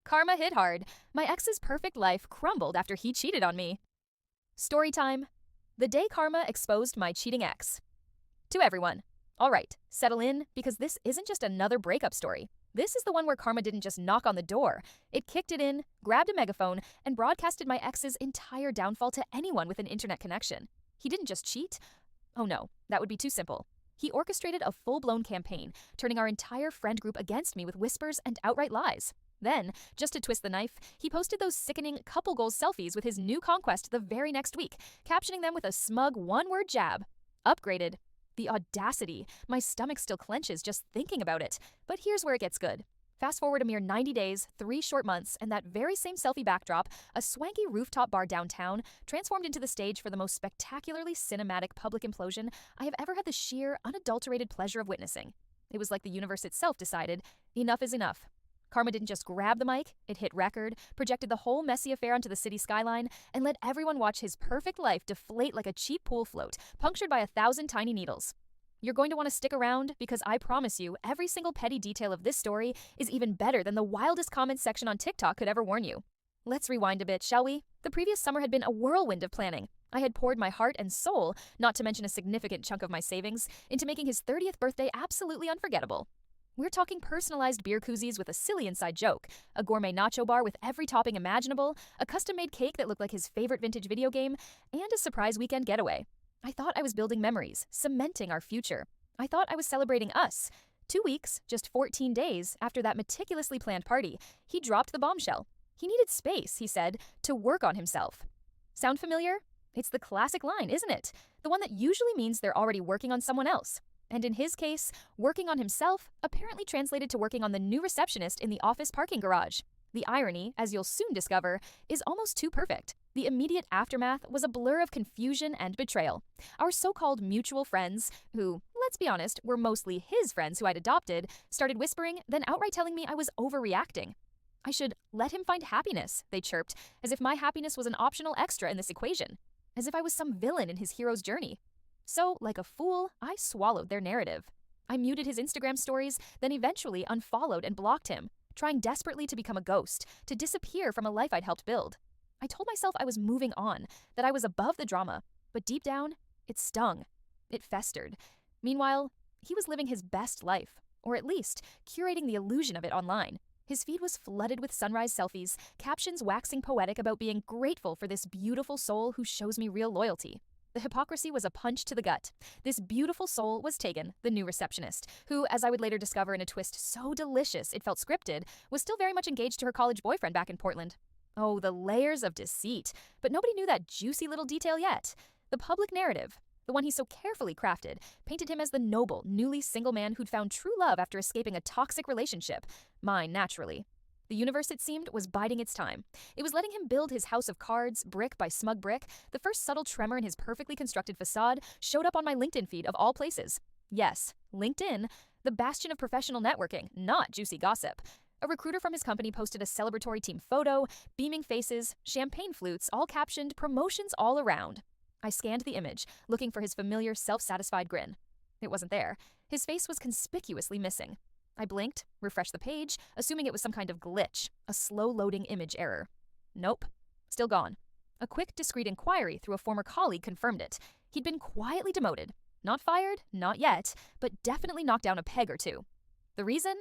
Karma hit hard. My ex's perfect life crumbled after he cheated on me. Storytime. The day Karma exposed my cheating ex. To everyone. All right, settle in, because this isn't just another breakup story. This is the one where Karma didn't just knock on the door. It kicked it in, grabbed a megaphone, and broadcasted my ex's entire downfall to anyone with an internet connection. He didn't just cheat. Oh no, that would be too simple. He orchestrated a full-blown campaign, turning our entire friend group against me with whispers and outright lies. Then, just to twist the knife, he posted those sickening couple goals selfies with his new conquest the very next week, captioning them with a smug one-word jab. Upgraded. The audacity. My stomach still clenches just thinking about it. But here's where it gets good. Fast forward a mere 90 days, 3 short months, and that very same selfie backdrop, a swanky rooftop bar downtown, transformed into the stage for the most spectacularly cinematic public implosion I have ever had the sheer, unadulterated pleasure of witnessing. It was like the universe itself decided, enough is enough. Karma didn't just grab the mic, it hit record, projected the whole messy affair onto the city skyline, and let everyone watch his perfect life deflate like a cheap pool float, punctured by 1,000 tiny needles. You're going to want to stick around, because I promise you, every single petty detail of this story is even better than the wildest comments section on TikTok could ever warn you. Let's rewind a bit, shall we? The previous summer had been a whirlwind of planning. I had poured my heart and soul, not to mention a significant chunk of my savings, into making his 30th birthday absolutely unforgettable. We're talking personalized beer koozies with a silly inside joke, a gourmet nacho bar with every topping imaginable, a custom-made cake that looked like his favorite vintage video game, and a surprise weekend getaway. I thought I was building memories, cementing our future. I thought I was celebrating us. 2 weeks, just 14 days, after that meticulously planned party, he dropped the bombshell. He needed space, he said, to work on himself. Sound familiar? It's the classic line, isn't it? The one that usually means they're already working on someone else. And in his case, working on himself apparently translated to working on the new receptionist in the office parking garage. The irony, as you'll soon discover, is almost too perfect. The immediate aftermath was a blur of confusion and betrayal. Our so-called mutual friends, who, let's be honest, were mostly his friends who I'd adopted, started whispering, then outright telling me I was overreacting. I should let him find happiness, they chirped, as if my happiness was an optional extra in this equation. As if I was some villain in his hero's journey. So, like a fool, I swallowed their narrative. I muted his Instagram stories, then eventually unfollowed and blocked him, trying desperately to become a ghost, to disappear from a life I'd helped build. I told myself I was moving on, that I was above the drama, but deep down, it stung. It festered. Meanwhile, he was living his best life, or at least curating the illusion of it online. His feed was flooded with sunrise selfies, captions waxing poetic about being grateful for this beautiful soul who shows me real loyalty. The hypocrisy was a punch to the gut. This beautiful soul was Tegan, the new receptionist, who, as I would later discover in a twist so delicious it felt scripted, was still very much engaged to her college boyfriend back in Portland. Oh, the layers of deceit. But nobody knew that juicy little detail yet. The public narrative, the one he so carefully crafted, painted him as the noble, newly single man who'd found true love after escaping a toxic relationship. Mine, naturally. The universe, it seemed, was biding its time. It was letting him build his house of cards, brick by smug brick. The first subtle tremor in his perfectly constructed facade showed up on my LinkedIn feed of all places. Yes, LinkedIn, the bastion of professional networking, not juicy gossip. A recruiter from his company posted a celebratory team photo, beaming faces, champagne flutes, all captioned, promotions all around. I scanned the image, looking for his familiar, self-satisfied grin. It wasn't there. His face was conspicuously missing. I blinked, refreshed the page, assuming it was some kind of glitch, a slow-loading image error. Nope. Still gone. A quick, discreet inquiry through a former colleague confirmed it. He'd been quietly demoted. Not fired, not yet, but definitely knocked down a peg or two. The reason?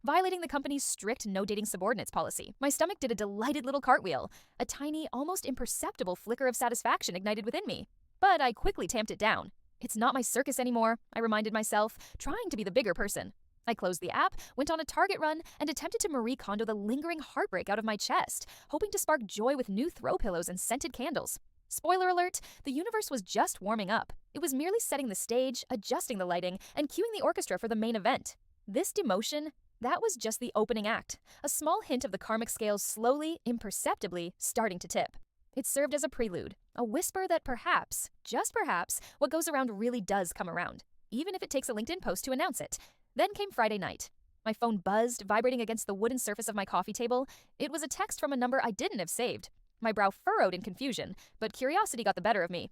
Violating the company's strict no-dating subordinates policy. My stomach did a delighted little cartwheel. A tiny, almost imperceptible flicker of satisfaction ignited within me. But I quickly tamped it down. It's not my circus anymore, I reminded myself, trying to be the bigger person. I closed the app, went on a Target run, and attempted to Marie Kondo the lingering heartbreak out of my chest, hoping to spark joy with new throw pillows and scented candles. Spoiler alert, the universe was just warming up. It was merely setting the stage, adjusting the lighting, and cueing the orchestra for the main event. This demotion, that was just the opening act, a small hint of the karmic scales slowly, imperceptibly, starting to tip. It served as a prelude, a whisper that perhaps, just perhaps, what goes around really does come around, even if it takes a LinkedIn post to announce it. Then came Friday night. My phone buzzed, vibrating against the wooden surface of my coffee table. It was a text from a number I didn't have saved. My brow furrowed in confusion, but curiosity got the better of me.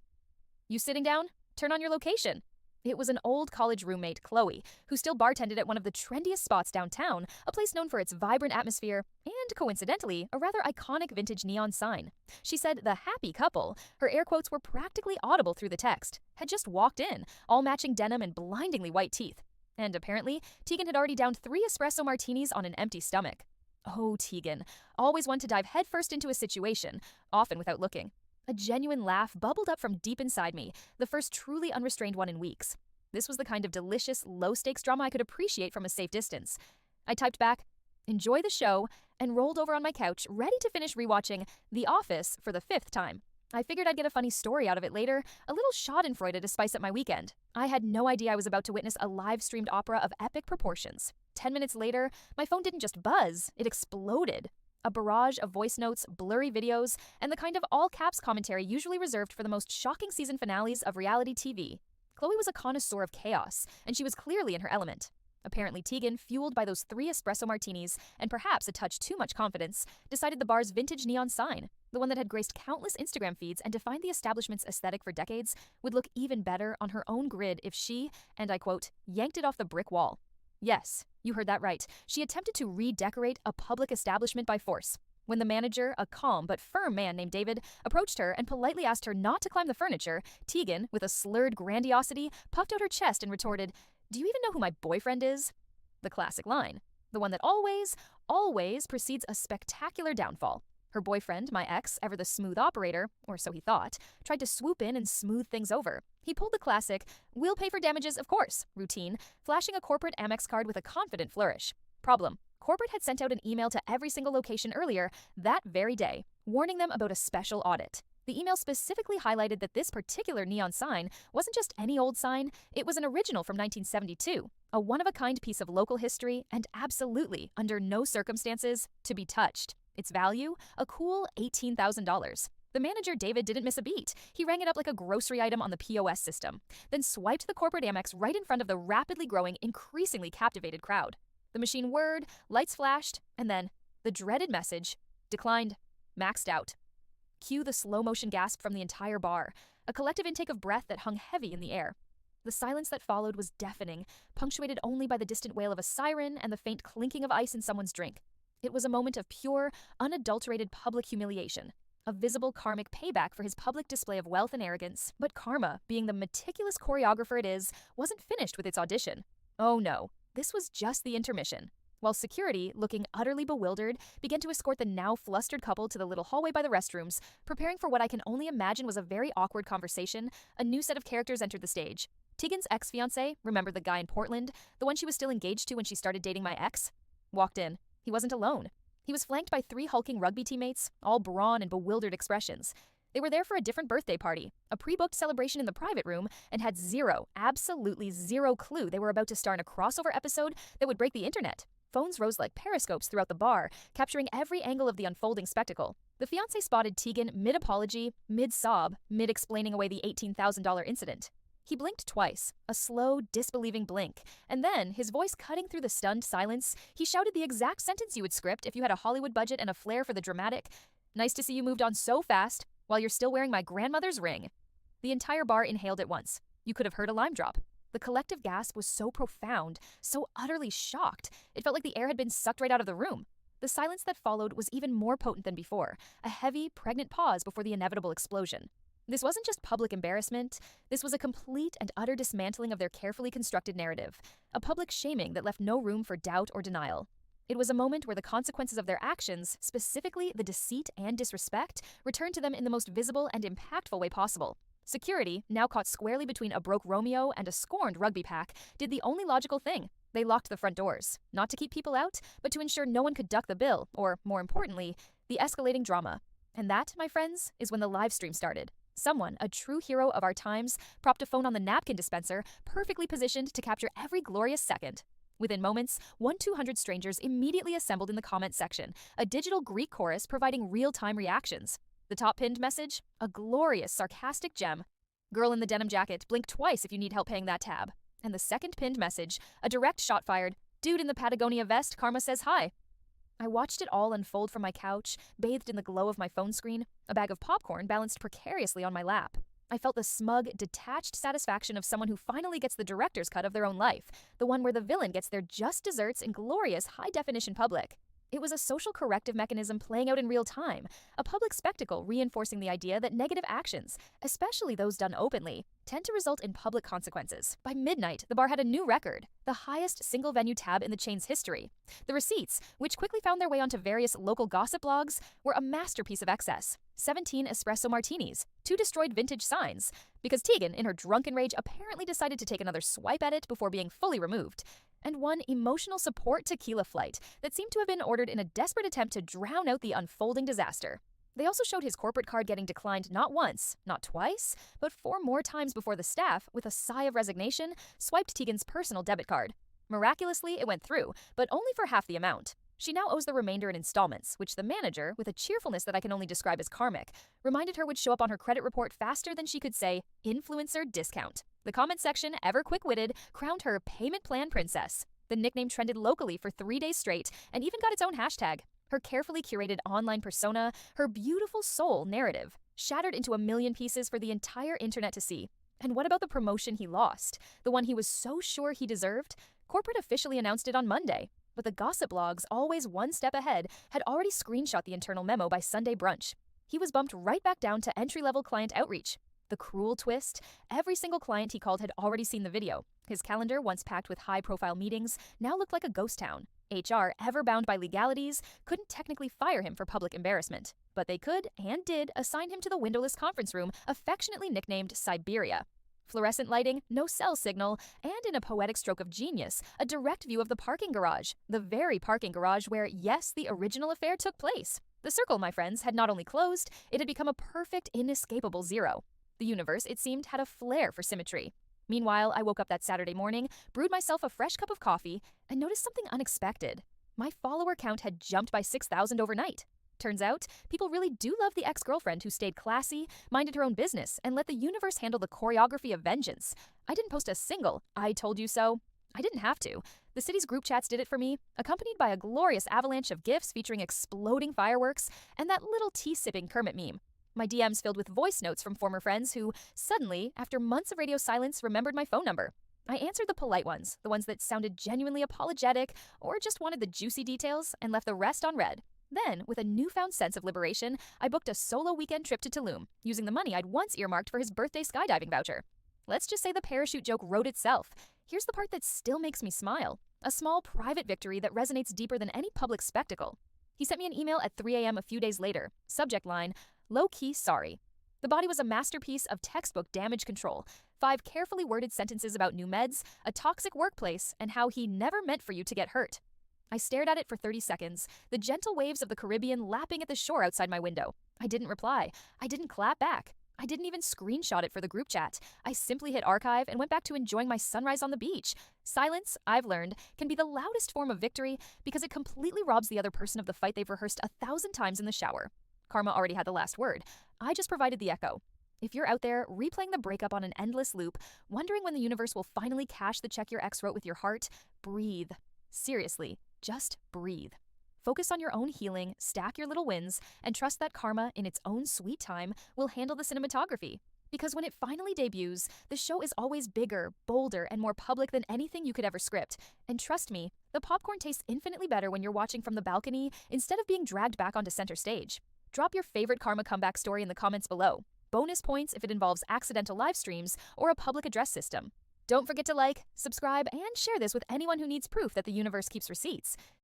You sitting down? Turn on your location. It was an old college roommate, Chloe, who still bartended at one of the trendiest spots downtown, a place known for its vibrant atmosphere and, coincidentally, a rather iconic vintage neon sign. She said the happy couple, her air quotes were practically audible through the text, had just walked in, all matching denim and blindingly white teeth. And apparently, Tegan had already downed 3 espresso martinis on an empty stomach. Oh, Tegan, always one to dive headfirst into a situation, often without looking. A genuine laugh bubbled up from deep inside me, the first truly unrestrained one in weeks. This was the kind of delicious, low-stakes drama I could appreciate from a safe distance. I typed back, "Enjoy the show," and rolled over on my couch, ready to finish rewatching The Office for the 5th time. I figured I'd get a funny story out of it later, a little schadenfreude to spice up my weekend. I had no idea I was about to witness a live-streamed opera of epic proportions. 10 minutes later, my phone didn't just buzz, it exploded. A barrage of voice notes, blurry videos, and the kind of all-caps commentary usually reserved for the most shocking season finales of reality TV. Chloe was a connoisseur of chaos, and she was clearly in her element. Apparently Tegan, fueled by those 3 espresso martinis and perhaps a touch too much confidence, decided the bar's vintage neon sign, the one that had graced countless Instagram feeds and defined the establishment's aesthetic for decades, would look even better on her own grid if she, and I quote, yanked it off the brick wall. Yes, you heard that right. She attempted to redecorate a public establishment by force. When the manager, a calm but firm man named David, approached her and politely asked her not to climb the furniture, Tegan, with a slurred grandiosity, puffed out her chest and retorted, "Do you even know who my boyfriend is?" The classic line. The one that always precedes a spectacular downfall. Her boyfriend, my ex, ever the smooth operator, or so he thought, tried to swoop in and smooth things over. He pulled the classic, "We'll pay for damages, of course," routine, flashing a corporate Amex card with a confident flourish. Problem. Corporate had sent out an email to every single location earlier, that very day, warning them about a special audit. The email specifically highlighted that this particular neon sign wasn't just any old sign, it was an original from 1972, a one-of-a-kind piece of local history, and absolutely, under no circumstances, to be touched. Its value? A cool $18,000. The manager, David, didn't miss a beat. He rang it up like a grocery item on the POS system, then swiped the corporate Amex right in front of the rapidly growing, increasingly captivated crowd. The machine whirred, lights flashed, and then the dreaded message, declined, maxed out. Cue the slow-motion gasp from the entire bar, a collective intake of breath that hung heavy in the air. The silence that followed was deafening, punctuated only by the distant wail of a siren and the faint clinking of ice in someone's drink. It was a moment of pure, unadulterated public humiliation, a visible karmic payback for his public display of wealth and arrogance. But karma, being the meticulous choreographer it is, wasn't finished with its audition. Oh no, this was just the intermission. While security, looking utterly bewildered, began to escort the now flustered couple to the little hallway by the restrooms, preparing for what I can only imagine was a very awkward conversation, a new set of characters entered the stage. Tegan's ex-fiancé, remember the guy in Portland, the one she was still engaged to when she started dating my ex, walked in. He wasn't alone. He was flanked by 3 hulking rugby teammates, all brawn and bewildered expressions. They were there for a different birthday party, a pre-booked celebration in the private room, and had absolutely zero clue they were about to star in a crossover episode that would break the internet. Phones rose like periscopes throughout the bar, capturing every angle of the unfolding spectacle. The fiancé spotted Tegan mid-apology, mid-sob, mid-explaining away the $18,000 incident. He blinked twice, a slow, disbelieving blink, and then, his voice cutting through the stunned silence, he shouted the exact sentence you would script if you had a Hollywood budget and a flair for the dramatic. "Nice to see you moved on so fast, while you're still wearing my grandmother's ring." The entire bar inhaled at once. You could have heard a lime drop. The collective gasp was so profound, so utterly shocked, it felt like the air had been sucked right out of the room. The silence that followed was even more potent than before, a heavy, pregnant pause before the inevitable explosion. This wasn't just public embarrassment, this was a complete and utter dismantling of their carefully constructed narrative, a public shaming that left no room for doubt or denial. It was a moment where the consequences of their actions, specifically the deceit and disrespect, returned to them in the most visible and impactful way possible. Security, now caught squarely between a broke Romeo and a scorned rugby pack, did the only logical thing. They locked the front doors, not to keep people out, but to ensure no one could duck the bill, or, more importantly, the escalating drama. And that, my friends, is when the live stream started. Someone, a true hero of our times, propped a phone on the napkin dispenser, perfectly positioned to capture every glorious second. Within moments, 1-200 strangers immediately assembled in the comment section, a digital Greek chorus providing real-time reactions. The top pinned message? A glorious, sarcastic gem. "Girl in the denim jacket, blink twice if you need help paying that tab." And the second pinned message? A direct shot fired. "Dude in the Patagonia vest, karma says hi." I watched it all unfold from my couch, bathed in the glow of my phone screen, a bag of popcorn balanced precariously on my lap. I felt the smug, detached satisfaction of someone who finally gets the director's cut of their own life, the one where the villain gets their just desserts in glorious high-definition public. It was a social corrective mechanism playing out in real time, a public spectacle reinforcing the idea that negative actions, especially those done openly, tend to result in public consequences. By midnight, the bar had a new record, the highest single-venue tab in the chain's history. The receipts, which quickly found their way onto various local gossip blogs, were a masterpiece of excess. 17 espresso martinis, 2 destroyed vintage signs, because Tegan, in her drunken rage, apparently decided to take another swipe at it before being fully removed, and 1 emotional support tequila flight that seemed to have been ordered in a desperate attempt to drown out the unfolding disaster. They also showed his corporate card getting declined not once, not twice, but 4 more times before the staff, with a sigh of resignation, swiped Tegan's personal debit card. Miraculously, it went through, but only for half the amount. She now owes the remainder in installments, which the manager, with a cheerfulness that I can only describe as karmic, reminded her would show up on her credit report faster than she could say, influencer discount. The comment section, ever quick-witted, crowned her payment plan princess. The nickname trended locally for 3 days straight and even got its own hashtag. Her carefully curated online persona, her beautiful soul narrative, shattered into a million pieces for the entire internet to see. And what about the promotion he lost? The one he was so sure he deserved? Corporate officially announced it on Monday, but the gossip blogs, always one step ahead, had already screenshot the internal memo by Sunday brunch. He was bumped right back down to entry-level client outreach. The cruel twist? Every single client he called had already seen the video. His calendar, once packed with high-profile meetings, now looked like a ghost town. HR, ever bound by legalities, couldn't technically fire him for public embarrassment, but they could, and did, assign him to the windowless conference room, affectionately nicknamed Siberia. Fluorescent lighting, no cell signal, and in a poetic stroke of genius, a direct view of the parking garage, the very parking garage where, yes, the original affair took place. The circle, my friends, had not only closed, it had become a perfect, inescapable zero. The universe, it seemed, had a flair for symmetry. Meanwhile, I woke up that Saturday morning, brewed myself a fresh cup of coffee, and noticed something unexpected. My follower count had jumped by 6,000 overnight. Turns out, people really do love the ex-girlfriend who stayed classy, minded her own business, and let the universe handle the choreography of vengeance. I didn't post a single "I told you so." I didn't have to. The city's group chats did it for me, accompanied by a glorious avalanche of gifs featuring exploding fireworks and that little tea-sipping Kermit meme. My DMs filled with voice notes from former friends who, suddenly, after months of radio silence, remembered my phone number. I answered the polite ones, the ones that sounded genuinely apologetic or just wanted the juicy details, and left the rest on read. Then, with a newfound sense of liberation, I booked a solo weekend trip to Tulum, using the money I'd once earmarked for his birthday skydiving voucher. Let's just say the parachute joke wrote itself. Here's the part that still makes me smile. A small private victory that resonates deeper than any public spectacle. He sent me an email at 3 a.m. a few days later. Subject line, low-key sorry. The body was a masterpiece of textbook damage control. 5 carefully worded sentences about new meds, a toxic workplace, and how he never meant for you to get hurt. I stared at it for 30 seconds, the gentle waves of the Caribbean lapping at the shore outside my window. I didn't reply. I didn't clap back. I didn't even screenshot it for the group chat. I simply hit archive and went back to enjoying my sunrise on the beach. Silence, I've learned, can be the loudest form of victory because it completely robs the other person of the fight they've rehearsed 1,000 times in the shower. Karma already had the last word. I just provided the echo. If you're out there replaying the breakup on an endless loop, wondering when the universe will finally cash the check your ex wrote with your heart, breathe. Seriously, just breathe. Focus on your own healing, stack your little wins, and trust that karma, in its own sweet time, will handle the cinematography. Because when it finally debuts, the show is always bigger, bolder, and more public than anything you could ever script. And trust me, the popcorn tastes infinitely better when you're watching from the balcony instead of being dragged back onto center stage. Drop your favorite karma comeback story in the comments below. Bonus points if it involves accidental live streams or a public address system. Don't forget to like, subscribe, and share this with anyone who needs proof that the universe keeps receipts.